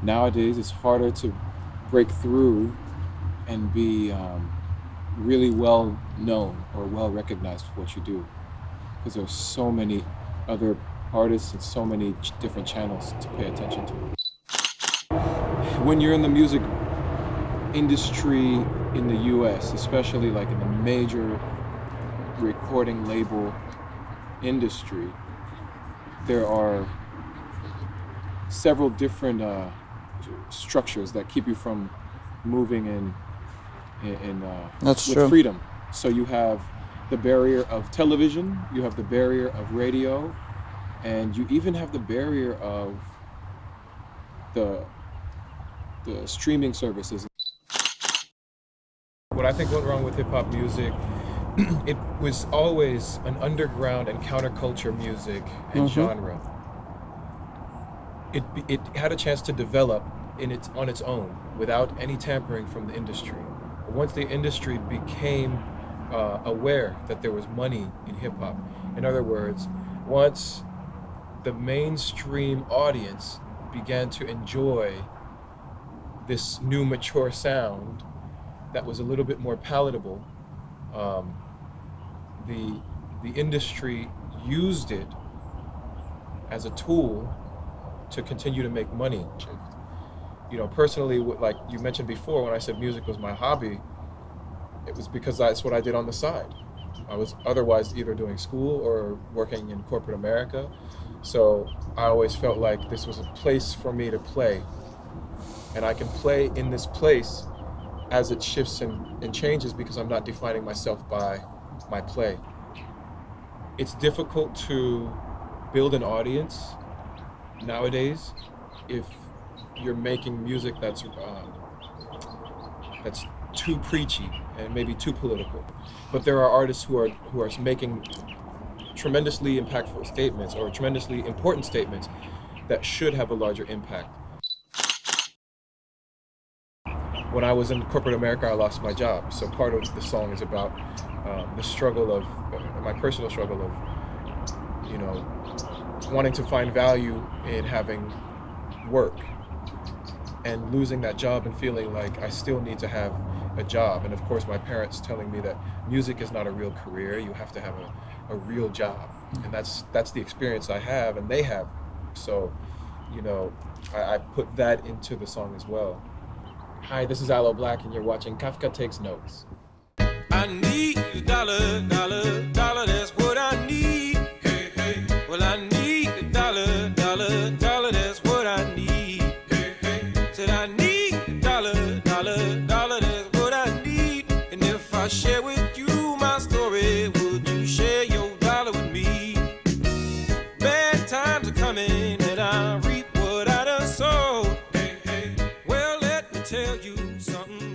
Nowadays, it's harder to break through and be really well known or well recognized for what you do, because there's so many other artists and so many different channels to pay attention to. When you're in the music industry in the US, especially like in the major recording label industry, there are several different structures that keep you from moving That's with true. freedom. So you have the barrier of television, you have the barrier of radio, and you even have the barrier of the streaming services. What I think went wrong with hip-hop music, it was always an underground and counterculture music and genre. It had a chance to develop on its own without any tampering from the industry. But once the industry became aware that there was money in hip-hop, in other words, once the mainstream audience began to enjoy this new mature sound that was a little bit more palatable, the industry used it as a tool to continue to make money. You know, personally, like you mentioned before, when I said music was my hobby, it was because that's what I did on the side. I was otherwise either doing school or working in corporate America. So I always felt like this was a place for me to play. And I can play in this place as it shifts and changes, because I'm not defining myself by my play. It's difficult to build an audience nowadays if you're making music that's too preachy and maybe too political. But there are artists who are making tremendously impactful statements or tremendously important statements that should have a larger impact. When I was in corporate America, I lost my job. So part of the song is about the struggle of my personal struggle of, you know, wanting to find value in having work and losing that job and feeling like I still need to have a job. And of course, my parents telling me that music is not a real career. You have to have a real job. And that's the experience I have and they have. So, you know, I put that into the song as well. Hi, this is Aloe Blacc, and you're watching Kafka Takes Notes. I need a dollar, dollar, dollar, that's what I need. Hey, hey. Well, I need a dollar, dollar, dollar, that's what I need. Hey, hey. Said I need a dollar, dollar, dollar, that's what I need. And if I share with you my story, would you share your dollar with me? Bad times are coming, and I reap what I done sowed. Hey, hey. Well, let me tell you something.